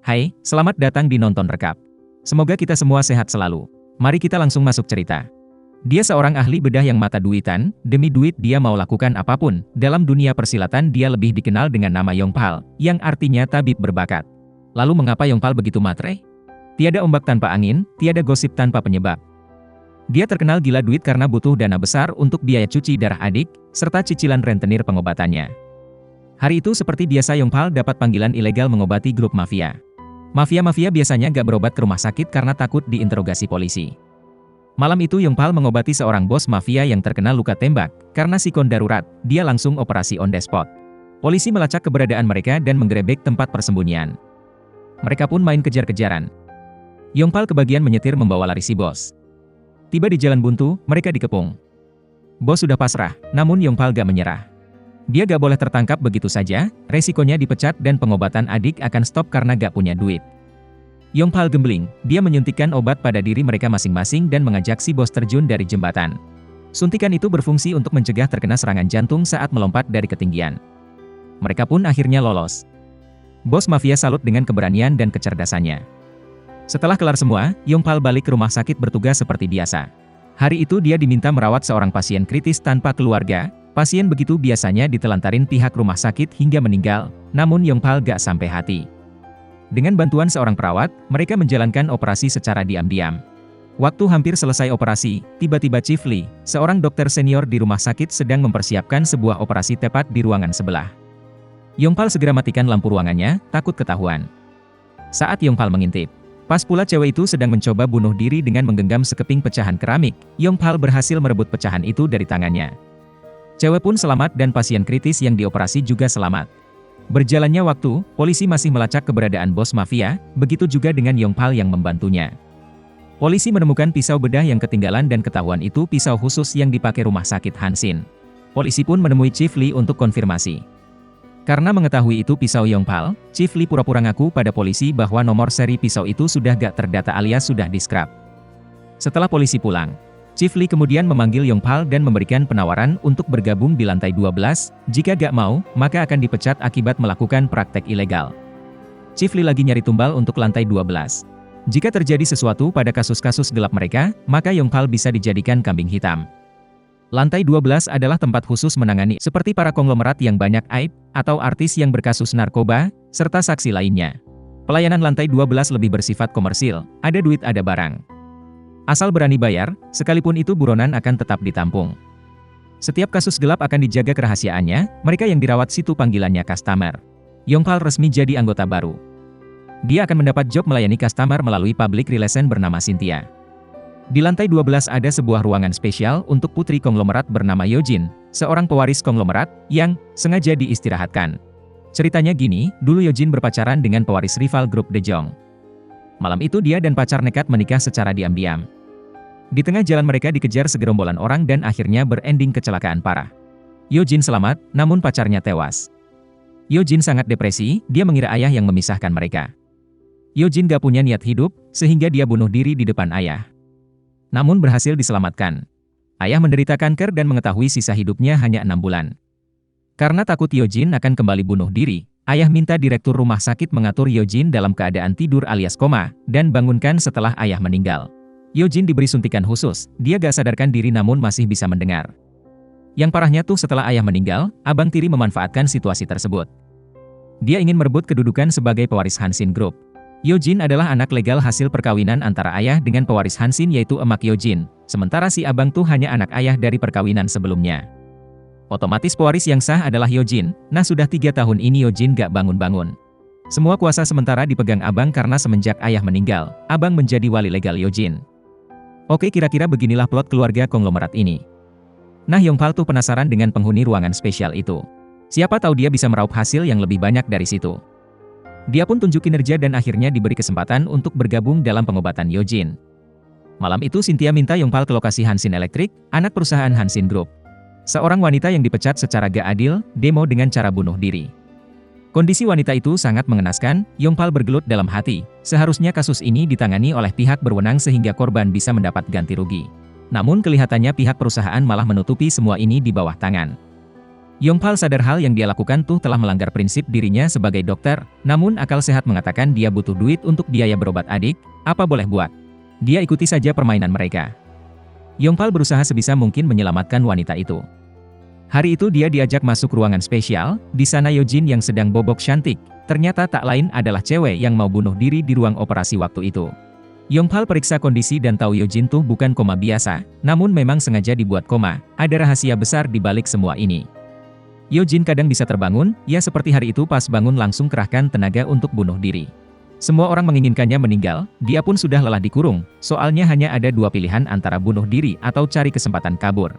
Hai, selamat datang di Nonton Rekap. Semoga kita semua sehat selalu. Mari kita langsung masuk cerita. Dia seorang ahli bedah yang mata duitan, demi duit dia mau lakukan apapun. Dalam dunia persilatan dia lebih dikenal dengan nama Yongpal, yang artinya tabib berbakat. Lalu mengapa Yongpal begitu matre? Tiada ombak tanpa angin, tiada gosip tanpa penyebab. Dia terkenal gila duit karena butuh dana besar untuk biaya cuci darah adik, serta cicilan rentenir pengobatannya. Hari itu seperti biasa Yongpal dapat panggilan ilegal mengobati grup mafia. Mafia-mafia biasanya gak berobat ke rumah sakit karena takut diinterogasi polisi. Malam itu Yongpal mengobati seorang bos mafia yang terkena luka tembak. Karena sikon darurat, dia langsung operasi on the spot. Polisi melacak keberadaan mereka dan menggerebek tempat persembunyian. Mereka pun main kejar-kejaran. Yongpal kebagian menyetir membawa lari si bos. Tiba di jalan buntu, mereka dikepung. Bos sudah pasrah, namun Yongpal gak menyerah. Dia gak boleh tertangkap begitu saja, resikonya dipecat dan pengobatan adik akan stop karena gak punya duit. Yongpal gembling, dia menyuntikkan obat pada diri mereka masing-masing dan mengajak si bos terjun dari jembatan. Suntikan itu berfungsi untuk mencegah terkena serangan jantung saat melompat dari ketinggian. Mereka pun akhirnya lolos. Bos mafia salut dengan keberanian dan kecerdasannya. Setelah kelar semua, Yongpal balik ke rumah sakit bertugas seperti biasa. Hari itu dia diminta merawat seorang pasien kritis tanpa keluarga. Pasien begitu biasanya ditelantarin pihak rumah sakit hingga meninggal, namun Yongpal gak sampai hati. Dengan bantuan seorang perawat, mereka menjalankan operasi secara diam-diam. Waktu hampir selesai operasi, tiba-tiba Chief Lee, seorang dokter senior di rumah sakit sedang mempersiapkan sebuah operasi tepat di ruangan sebelah. Yongpal segera matikan lampu ruangannya, takut ketahuan. Saat Yongpal mengintip, pas pula cewek itu sedang mencoba bunuh diri dengan menggenggam sekeping pecahan keramik, Yongpal berhasil merebut pecahan itu dari tangannya. Cewek pun selamat dan pasien kritis yang dioperasi juga selamat. Berjalannya waktu, polisi masih melacak keberadaan bos mafia, begitu juga dengan Yongpal yang membantunya. Polisi menemukan pisau bedah yang ketinggalan dan ketahuan itu pisau khusus yang dipakai rumah sakit Hansin. Polisi pun menemui Chief Lee untuk konfirmasi. Karena mengetahui itu pisau Yongpal, Chief Lee pura-pura ngaku pada polisi bahwa nomor seri pisau itu sudah gak terdata alias sudah di-scrap. Setelah polisi pulang, Chief Lee kemudian memanggil Yongpal dan memberikan penawaran untuk bergabung di lantai 12, jika gak mau, maka akan dipecat akibat melakukan praktek ilegal. Chief Lee lagi nyari tumbal untuk lantai 12. Jika terjadi sesuatu pada kasus-kasus gelap mereka, maka Yongpal bisa dijadikan kambing hitam. Lantai 12 adalah tempat khusus menangani seperti para konglomerat yang banyak aib, atau artis yang berkasus narkoba, serta saksi lainnya. Pelayanan lantai 12 lebih bersifat komersil, ada duit ada barang. Asal berani bayar, sekalipun itu buronan akan tetap ditampung. Setiap kasus gelap akan dijaga kerahasiaannya, mereka yang dirawat situ panggilannya customer. Yongpal resmi jadi anggota baru. Dia akan mendapat job melayani customer melalui public relation bernama Cynthia. Di lantai 12 ada sebuah ruangan spesial untuk putri konglomerat bernama Yojin, seorang pewaris konglomerat, yang sengaja diistirahatkan. Ceritanya gini, dulu Yojin berpacaran dengan pewaris rival grup Dejong. Malam itu dia dan pacar nekat menikah secara diam-diam. Di tengah jalan mereka dikejar segerombolan orang dan akhirnya berending kecelakaan parah. Yojin selamat, namun pacarnya tewas. Yojin sangat depresi, dia mengira ayah yang memisahkan mereka. Yojin gak punya niat hidup, sehingga dia bunuh diri di depan ayah. Namun berhasil diselamatkan. Ayah menderita kanker dan mengetahui sisa hidupnya hanya 6 bulan. Karena takut Yojin akan kembali bunuh diri, ayah minta direktur rumah sakit mengatur Yojin dalam keadaan tidur alias koma, dan bangunkan setelah ayah meninggal. Yojin diberi suntikan khusus, dia gak sadarkan diri namun masih bisa mendengar. Yang parahnya tuh setelah ayah meninggal, abang tiri memanfaatkan situasi tersebut. Dia ingin merebut kedudukan sebagai pewaris Hansin Group. Yojin adalah anak legal hasil perkawinan antara ayah dengan pewaris Hansin yaitu emak Yojin, sementara si abang tuh hanya anak ayah dari perkawinan sebelumnya. Otomatis pewaris yang sah adalah Yojin, nah sudah 3 tahun ini Yojin gak bangun-bangun. Semua kuasa sementara dipegang abang karena semenjak ayah meninggal, abang menjadi wali legal Yojin. Oke, kira-kira beginilah plot keluarga konglomerat ini. Nah, Yongpal tuh penasaran dengan penghuni ruangan spesial itu. Siapa tahu dia bisa meraup hasil yang lebih banyak dari situ. Dia pun tunjuk kinerja dan akhirnya diberi kesempatan untuk bergabung dalam pengobatan Yojin. Malam itu Cynthia minta Yongpal ke lokasi Hansin Electric, anak perusahaan Hansin Group. Seorang wanita yang dipecat secara gak adil, demo dengan cara bunuh diri. Kondisi wanita itu sangat mengenaskan, Yongpal bergelut dalam hati. Seharusnya kasus ini ditangani oleh pihak berwenang sehingga korban bisa mendapat ganti rugi. Namun kelihatannya pihak perusahaan malah menutupi semua ini di bawah tangan. Yongpal sadar hal yang dia lakukan tuh telah melanggar prinsip dirinya sebagai dokter, namun akal sehat mengatakan dia butuh duit untuk biaya berobat adik, apa boleh buat. Dia ikuti saja permainan mereka. Yongpal berusaha sebisa mungkin menyelamatkan wanita itu. Hari itu dia diajak masuk ruangan spesial, di sana Yojin yang sedang bobok cantik, ternyata tak lain adalah cewek yang mau bunuh diri di ruang operasi waktu itu. Yongpal periksa kondisi dan tahu Yojin tuh bukan koma biasa, namun memang sengaja dibuat koma, ada rahasia besar di balik semua ini. Yojin kadang bisa terbangun, ya seperti hari itu pas bangun langsung kerahkan tenaga untuk bunuh diri. Semua orang menginginkannya meninggal, dia pun sudah lelah dikurung, soalnya hanya ada dua pilihan antara bunuh diri atau cari kesempatan kabur.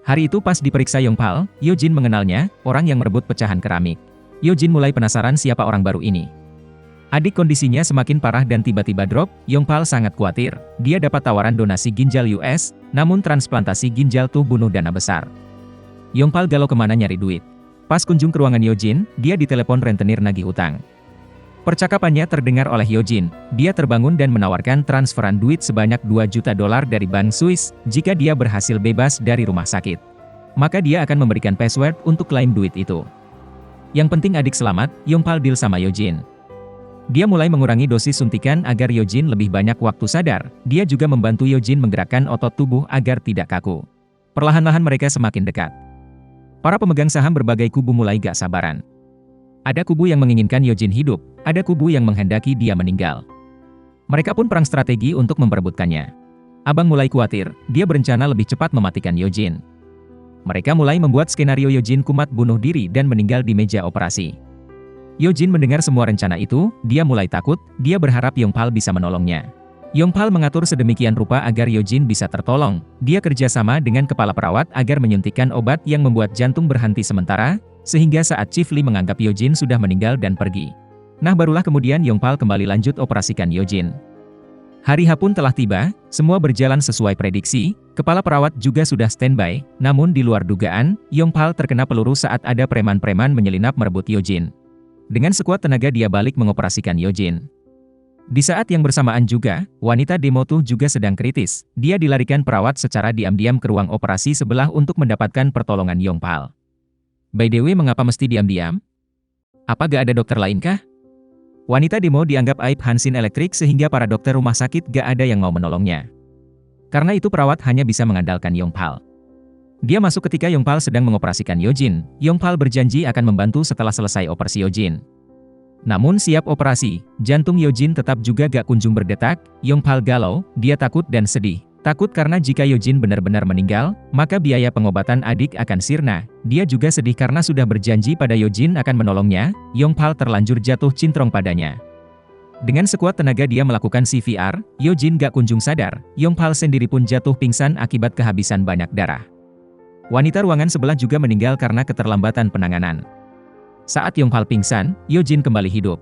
Hari itu pas diperiksa Yongpal, Yojin mengenalnya, orang yang merebut pecahan keramik. Yojin mulai penasaran siapa orang baru ini. Adik kondisinya semakin parah dan tiba-tiba drop, Yongpal sangat khawatir, dia dapat tawaran donasi ginjal US, namun transplantasi ginjal tuh bunuh dana besar. Yongpal galau kemana nyari duit. Pas kunjung ke ruangan Yojin, dia ditelepon rentenir nagih utang. Percakapannya terdengar oleh Yojin, dia terbangun dan menawarkan transferan duit sebanyak $2 juta dari bank Swiss, jika dia berhasil bebas dari rumah sakit. Maka dia akan memberikan password untuk klaim duit itu. Yang penting adik selamat, Yongpal deal sama Yojin. Dia mulai mengurangi dosis suntikan agar Yojin lebih banyak waktu sadar, dia juga membantu Yojin menggerakkan otot tubuh agar tidak kaku. Perlahan-lahan mereka semakin dekat. Para pemegang saham berbagai kubu mulai gak sabaran. Ada kubu yang menginginkan Yojin hidup, ada kubu yang menghendaki dia meninggal. Mereka pun perang strategi untuk memperebutkannya. Abang mulai khawatir, dia berencana lebih cepat mematikan Yojin. Mereka mulai membuat skenario Yojin kumat bunuh diri dan meninggal di meja operasi. Yojin mendengar semua rencana itu, dia mulai takut, dia berharap Yongpal bisa menolongnya. Yongpal mengatur sedemikian rupa agar Yojin bisa tertolong. Dia kerjasama dengan kepala perawat agar menyuntikkan obat yang membuat jantung berhenti sementara, sehingga saat Chief Lee menganggap Yojin sudah meninggal dan pergi. Nah barulah kemudian Yongpal kembali lanjut operasikan Yojin. Hari H pun telah tiba, semua berjalan sesuai prediksi, kepala perawat juga sudah standby, namun di luar dugaan, Yongpal terkena peluru saat ada preman-preman menyelinap merebut Yojin. Dengan sekuat tenaga dia balik mengoperasikan Yojin. Di saat yang bersamaan juga, wanita demo tuh juga sedang kritis. Dia dilarikan perawat secara diam-diam ke ruang operasi sebelah untuk mendapatkan pertolongan Yongpal. By the way, mengapa mesti diam-diam? Apa gak ada dokter lain kah? Wanita demo dianggap aib Hansin Electric sehingga para dokter rumah sakit gak ada yang mau menolongnya. Karena itu perawat hanya bisa mengandalkan Yongpal. Dia masuk ketika Yongpal sedang mengoperasikan Yojin. Yongpal berjanji akan membantu setelah selesai operasi Yojin. Namun siap operasi, jantung Yojin tetap juga gak kunjung berdetak. Yongpal galau, dia takut dan sedih. Takut karena jika Yojin benar-benar meninggal, maka biaya pengobatan adik akan sirna. Dia juga sedih karena sudah berjanji pada Yojin akan menolongnya. Yongpal terlanjur jatuh cintrong padanya. Dengan sekuat tenaga dia melakukan CPR, Yojin gak kunjung sadar. Yongpal sendiri pun jatuh pingsan akibat kehabisan banyak darah. Wanita ruangan sebelah juga meninggal karena keterlambatan penanganan. Saat Yongpal pingsan, Yojin kembali hidup.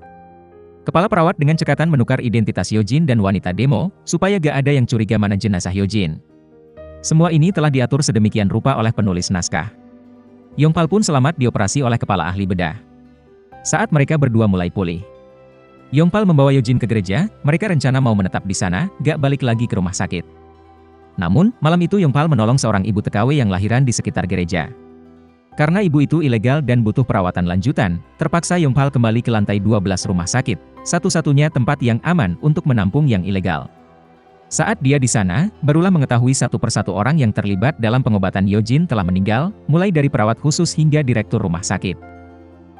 Kepala perawat dengan cekatan menukar identitas Yojin dan wanita demo, supaya gak ada yang curiga mana jenazah Yojin. Semua ini telah diatur sedemikian rupa oleh penulis naskah. Yongpal pun selamat dioperasi oleh kepala ahli bedah. Saat mereka berdua mulai pulih, Yongpal membawa Yojin ke gereja, mereka rencana mau menetap di sana, gak balik lagi ke rumah sakit. Namun, malam itu Yongpal menolong seorang ibu TKW yang lahiran di sekitar gereja. Karena ibu itu ilegal dan butuh perawatan lanjutan, terpaksa Yongpal kembali ke lantai 12 rumah sakit, satu-satunya tempat yang aman untuk menampung yang ilegal. Saat dia di sana, barulah mengetahui satu persatu orang yang terlibat dalam pengobatan Yojin telah meninggal, mulai dari perawat khusus hingga direktur rumah sakit.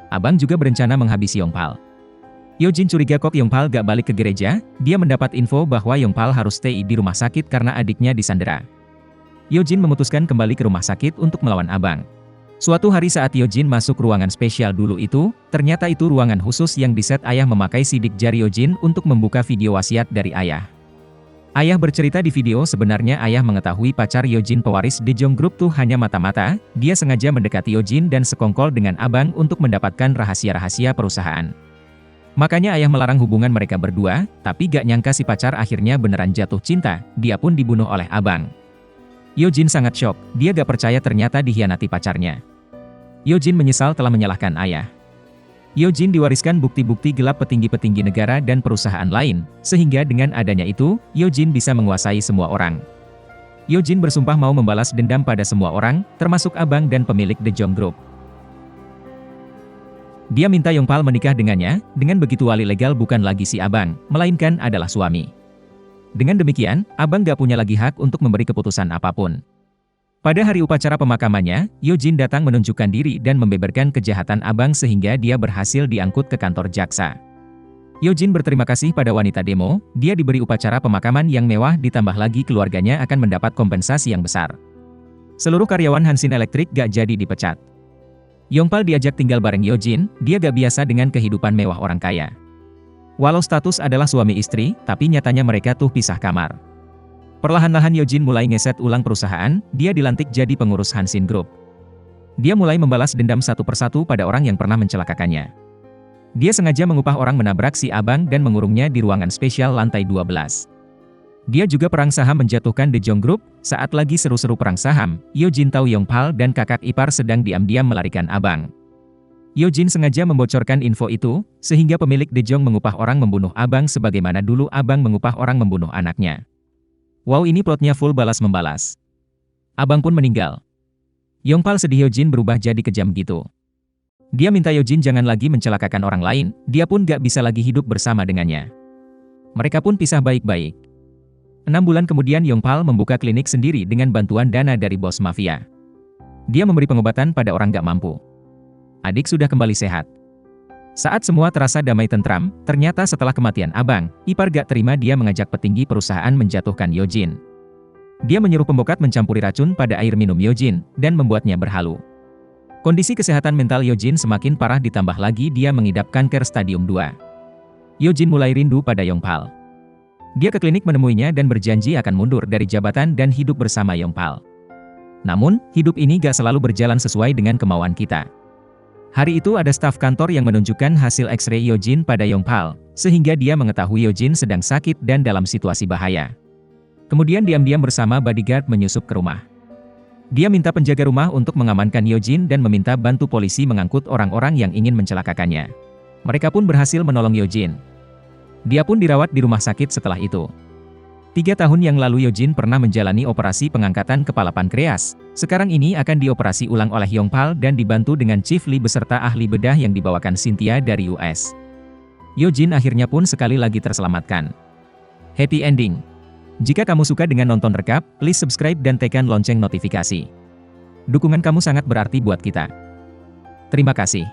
Abang juga berencana menghabisi Yongpal. Yojin curiga kok Yongpal gak balik ke gereja, dia mendapat info bahwa Yongpal harus stay di rumah sakit karena adiknya disandera. Yojin memutuskan kembali ke rumah sakit untuk melawan abang. Suatu hari saat Yojin masuk ruangan spesial dulu itu, ternyata itu ruangan khusus yang diset ayah memakai sidik jari Yojin untuk membuka video wasiat dari ayah. Ayah bercerita di video sebenarnya ayah mengetahui pacar Yojin pewaris Daejeong Group tuh hanya mata-mata, dia sengaja mendekati Yojin dan sekongkol dengan abang untuk mendapatkan rahasia-rahasia perusahaan. Makanya ayah melarang hubungan mereka berdua, tapi gak nyangka si pacar akhirnya beneran jatuh cinta, dia pun dibunuh oleh abang. Yojin sangat syok, dia gak percaya ternyata dihianati pacarnya. Yojin menyesal telah menyalahkan ayah. Yojin diwariskan bukti-bukti gelap petinggi-petinggi negara dan perusahaan lain, sehingga dengan adanya itu, Yojin bisa menguasai semua orang. Yojin bersumpah mau membalas dendam pada semua orang, termasuk abang dan pemilik The Jong Group. Dia minta Yongpal menikah dengannya, dengan begitu wali legal bukan lagi si abang, melainkan adalah suami. Dengan demikian, abang gak punya lagi hak untuk memberi keputusan apapun. Pada hari upacara pemakamannya, Yojin datang menunjukkan diri dan membeberkan kejahatan abang sehingga dia berhasil diangkut ke kantor jaksa. Yojin berterima kasih pada wanita demo, dia diberi upacara pemakaman yang mewah ditambah lagi keluarganya akan mendapat kompensasi yang besar. Seluruh karyawan Hanshin Electric gak jadi dipecat. Yongpal diajak tinggal bareng Yojin, dia gak biasa dengan kehidupan mewah orang kaya. Walau status adalah suami istri, tapi nyatanya mereka tuh pisah kamar. Perlahan-lahan Yojin mulai ngeset ulang perusahaan, dia dilantik jadi pengurus Hanshin Group. Dia mulai membalas dendam satu persatu pada orang yang pernah mencelakakannya. Dia sengaja mengupah orang menabrak si abang dan mengurungnya di ruangan spesial lantai 12. Dia juga perang saham menjatuhkan The Jong Group. Saat lagi seru-seru perang saham, Yojin tahu Yongpal dan kakak ipar sedang diam-diam melarikan abang. Yojin sengaja membocorkan info itu, sehingga pemilik The Jong mengupah orang membunuh abang sebagaimana dulu abang mengupah orang membunuh anaknya. Wow, ini plotnya full balas-membalas. Abang pun meninggal. Yongpal sedih, Yojin berubah jadi kejam gitu. Dia minta Yojin jangan lagi mencelakakan orang lain, dia pun gak bisa lagi hidup bersama dengannya. Mereka pun pisah baik-baik. 6 bulan kemudian Yongpal membuka klinik sendiri dengan bantuan dana dari bos mafia. Dia memberi pengobatan pada orang gak mampu. Adik sudah kembali sehat. Saat semua terasa damai tentram, ternyata setelah kematian abang, ipar gak terima dia mengajak petinggi perusahaan menjatuhkan Yojin. Dia menyuruh pembokat mencampuri racun pada air minum Yojin, dan membuatnya berhalu. Kondisi kesehatan mental Yojin semakin parah ditambah lagi dia mengidap kanker stadium 2. Yojin mulai rindu pada Yongpal. Dia ke klinik menemuinya dan berjanji akan mundur dari jabatan dan hidup bersama Yongpal. Namun, hidup ini gak selalu berjalan sesuai dengan kemauan kita. Hari itu ada staf kantor yang menunjukkan hasil X-ray Yojin pada Yongpal, sehingga dia mengetahui Yojin sedang sakit dan dalam situasi bahaya. Kemudian diam-diam bersama bodyguard menyusup ke rumah. Dia minta penjaga rumah untuk mengamankan Yojin dan meminta bantu polisi mengangkut orang-orang yang ingin mencelakakannya. Mereka pun berhasil menolong Yojin. Dia pun dirawat di rumah sakit setelah itu. 3 tahun yang lalu Yojin pernah menjalani operasi pengangkatan kepala pankreas. Sekarang ini akan dioperasi ulang oleh Yongpal dan dibantu dengan Chief Lee beserta ahli bedah yang dibawakan Cynthia dari US. Yojin akhirnya pun sekali lagi terselamatkan. Happy ending. Jika kamu suka dengan nonton rekap, please subscribe dan tekan lonceng notifikasi. Dukungan kamu sangat berarti buat kita. Terima kasih.